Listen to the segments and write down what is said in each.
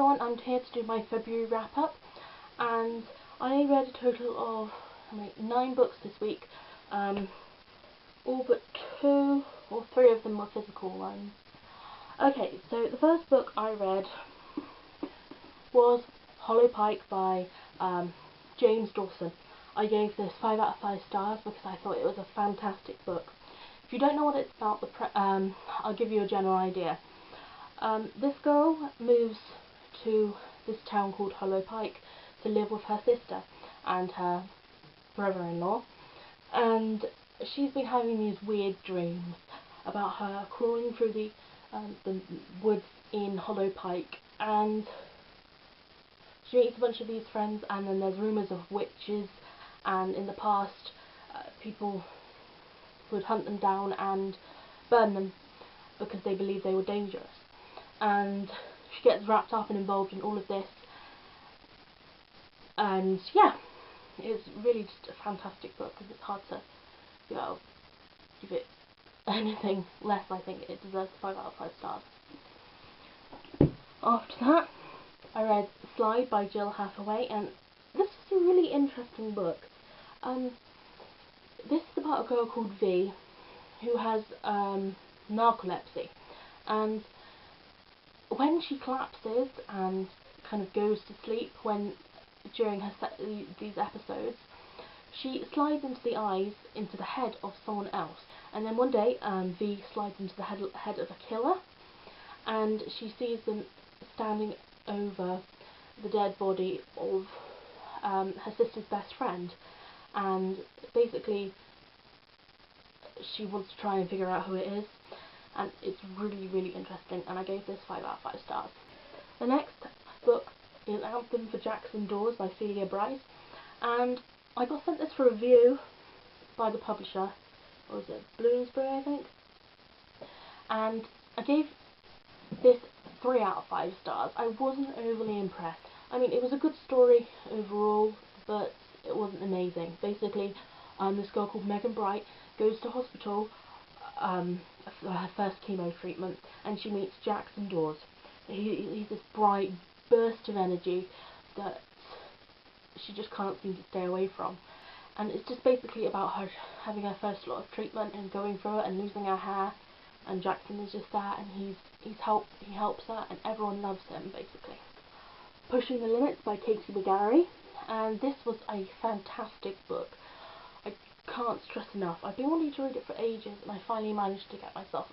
everyone, I'm here to do my February wrap up, and I read a total of 9 books this week, all but 2 or 3 of them were physical ones. Okay, so the first book I read was Hollow Pike by James Dawson. I gave this 5 out of 5 stars because I thought it was a fantastic book. If you don't know what it's about, I'll give you a general idea. This girl moves to this town called Hollow Pike to live with her sister and her brother-in-law, and she's been having these weird dreams about her crawling through the woods in Hollow Pike, and she meets a bunch of these friends, and then there's rumours of witches, and in the past people would hunt them down and burn them because they believed they were dangerous. And she gets wrapped up and involved in all of this, and yeah, it's really just a fantastic book, because it's hard to, give it anything less. I think it deserves 5 out of 5 stars. After that, I read Slide by Jill Hathaway, and this is a really interesting book. This is about a girl called V who has narcolepsy, and when she collapses and kind of goes to sleep during these episodes, she slides into the head of someone else. And then one day, V slides into the head of a killer, and she sees them standing over the dead body of her sister's best friend, and basically she wants to try and figure out who it is, and it's really, really interesting, and I gave this 5 out of 5 stars. The next book is Anthem for Jackson Dawes by Celia Bryce, and I got sent this for review by the publisher, what was it, Bloomsbury I think, and I gave this 3 out of 5 stars. I wasn't overly impressed. I mean, it was a good story overall, but it wasn't amazing. Basically, this girl called Megan Bright goes to hospital for her first chemo treatment, and she meets Jackson Dawes. He's this bright burst of energy that she just can't seem to stay away from, and it's just basically about her having her first lot of treatment and going through it and losing her hair, and Jackson is just there, and he helps her, and everyone loves him basically. Pushing the Limits by Katie McGarry, and this was a fantastic book. I can't stress enough. I've been wanting to read it for ages, and I finally managed to get myself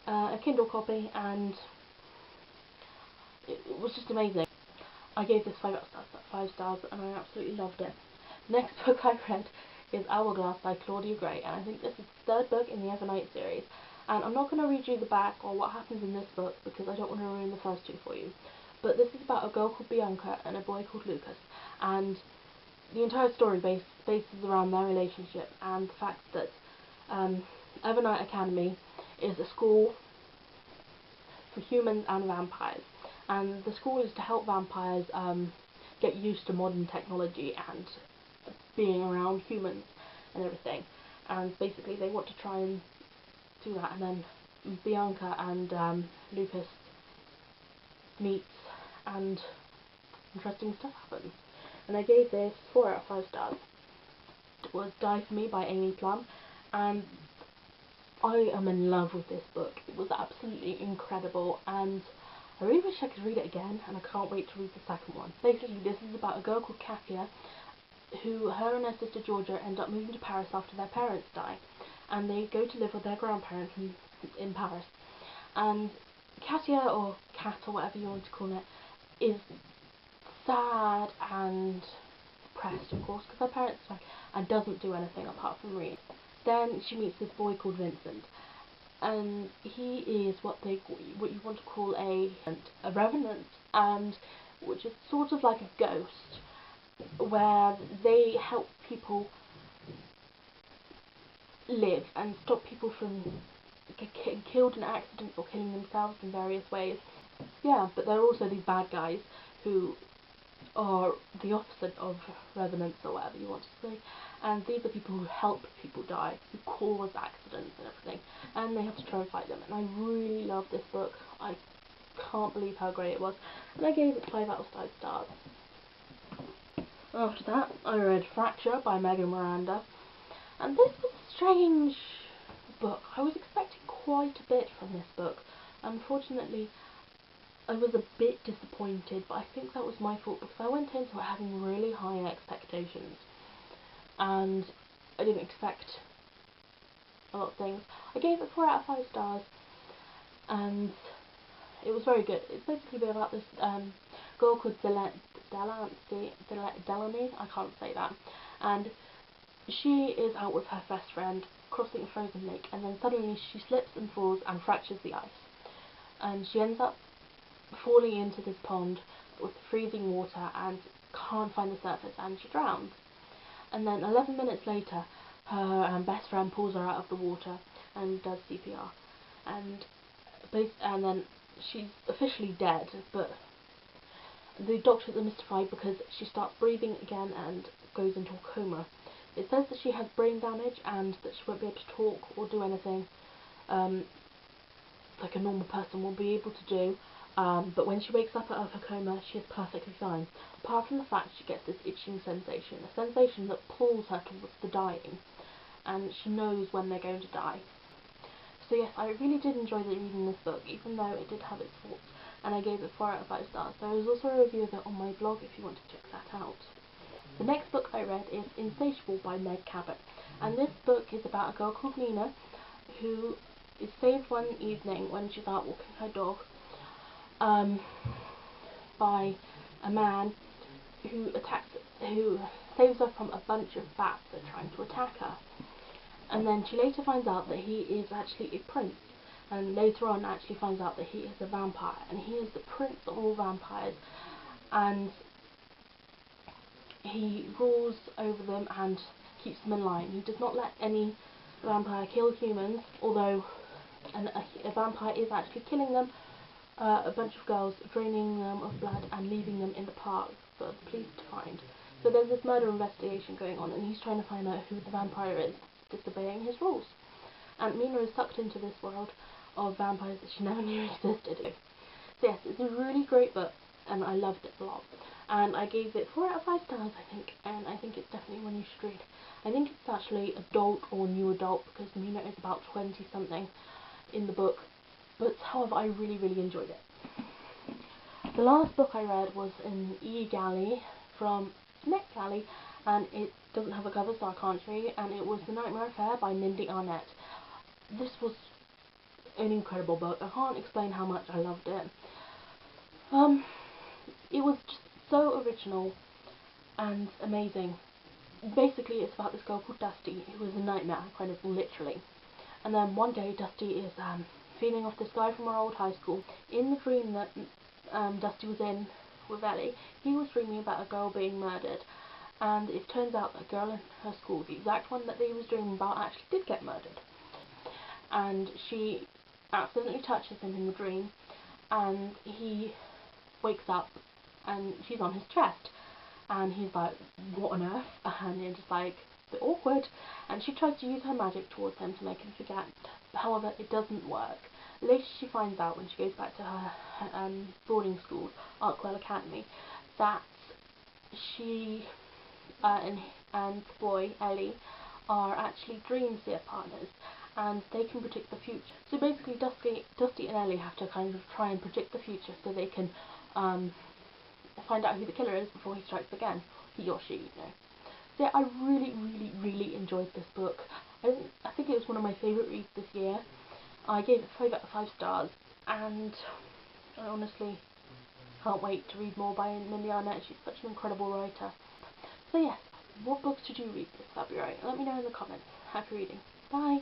a Kindle copy, and it was just amazing. I gave this 5 stars, and I absolutely loved it. The next book I read is Hourglass by Claudia Gray, and I think this is the 3rd book in the Evernight series. And I'm not going to read you the back or what happens in this book because I don't want to ruin the first 2 for you. But this is about a girl called Bianca and a boy called Lucas, and the entire story bases around their relationship and the fact that Evernight Academy is a school for humans and vampires, and the school is to help vampires get used to modern technology and being around humans and everything, and basically they want to try and do that, and then Bianca and Lucas meet, and interesting stuff happens. And I gave this 4 out of 5 stars. It was Die For Me by Amy Plum, and I am in love with this book. It was absolutely incredible, and I really wish I could read it again, and I can't wait to read the second one. Basically, this is about a girl called Katia, her and her sister Georgia end up moving to Paris after their parents die, and they go to live with their grandparents in Paris. And Katia, or Kat, or whatever you want to call it, is sad and depressed, of course, because her parents die, and doesn't do anything apart from read. Then she meets this boy called Vincent, and he is what you want to call a revenant, and which is sort of like a ghost, where they help people live and stop people from getting killed in accidents or killing themselves in various ways. Yeah, but there are also these bad guys who are the opposite of revenants, or whatever you want to say, and these are people who help people die, who cause accidents and everything, and they have to try and fight them. And I really love this book. I can't believe how great it was, and I gave it 5 out of 5 stars. After that, I read Fracture by Miranda, and this was a strange book. I was expecting quite a bit from this book. Unfortunately, I was a bit disappointed, but I think that was my fault because I went into it having really high expectations, and I didn't expect a lot of things. I gave it 4 out of 5 stars, and it was very good. It's basically about this girl called Delaney, I can't say that, and she is out with her best friend crossing a frozen lake, and then suddenly she slips and falls and fractures the ice, and she ends up falling into this pond with freezing water and can't find the surface, and she drowns. And then 11 minutes later, her best friend pulls her out of the water and does CPR, and then she's officially dead, but the doctors are mystified because she starts breathing again and goes into a coma. It says that she has brain damage and that she won't be able to talk or do anything like a normal person will be able to do, but when she wakes up out of her coma, she is perfectly fine, apart from the fact she gets this itching sensation, a sensation that pulls her towards the dying, and she knows when they're going to die. So yes, I really did enjoy reading this book, even though it did have its faults, and I gave it 4 out of 5 stars. There is also a review of it on my blog if you want to check that out. The next book I read is Insatiable by Meg Cabot, and this book is about a girl called Nina who is saved one evening when she's out walking her dog by a man who saves her from a bunch of bats that are trying to attack her. And then she later finds out that he is actually a prince, and later on actually finds out that he is a vampire, and he is the prince of all vampires, and he rules over them and keeps them in line. He does not let any vampire kill humans, although a vampire is actually killing them, a bunch of girls, draining them of blood and leaving them in the park for the police to find. So there's this murder investigation going on, and he's trying to find out who the vampire is, disobeying his rules. And Mina is sucked into this world of vampires that she never knew existed. So yes, it's a really great book, and I loved it a lot. And I gave it 4 out of 5 stars, I think, and I think it's definitely one you should read. I think it's actually adult or new adult, because Mina is about 20-something in the book, but however, I really, really enjoyed it. The last book I read was an e-galley from NetGalley, and it doesn't have a cover, so I can't show you, and it was The Nightmare Affair by Mindee Arnett. This was an incredible book. I can't explain how much I loved it. It was just so original and amazing. Basically, it's about this girl called Dusty, who is a nightmare, kind of literally. And then one day, Dusty is feeding off this guy from her old high school. In the dream that Dusty was in with Ellie, he was dreaming about a girl being murdered, and it turns out that a girl in her school, the exact one that he was dreaming about, actually did get murdered. And she accidentally touches him in the dream, and he wakes up and she's on his chest, and he's like, what on earth? And you're just like, a bit awkward. And she tries to use her magic towards him to make him forget, however it doesn't work. Later she finds out when she goes back to her boarding school, Arkwell Academy, that she and the boy, Ellie, are actually dreamseer partners, and they can predict the future. So basically Dusty and Ellie have to kind of try and predict the future so they can find out who the killer is before he strikes again. He or she, you know. So yeah, I really, really, really enjoyed this book. I think it was one of my favourite reads this year. I gave it 5 out of 5 stars, and I honestly can't wait to read more by Mindee Arnett. She's such an incredible writer. So yes, what books did you read this February? Let me know in the comments. Happy reading. Bye!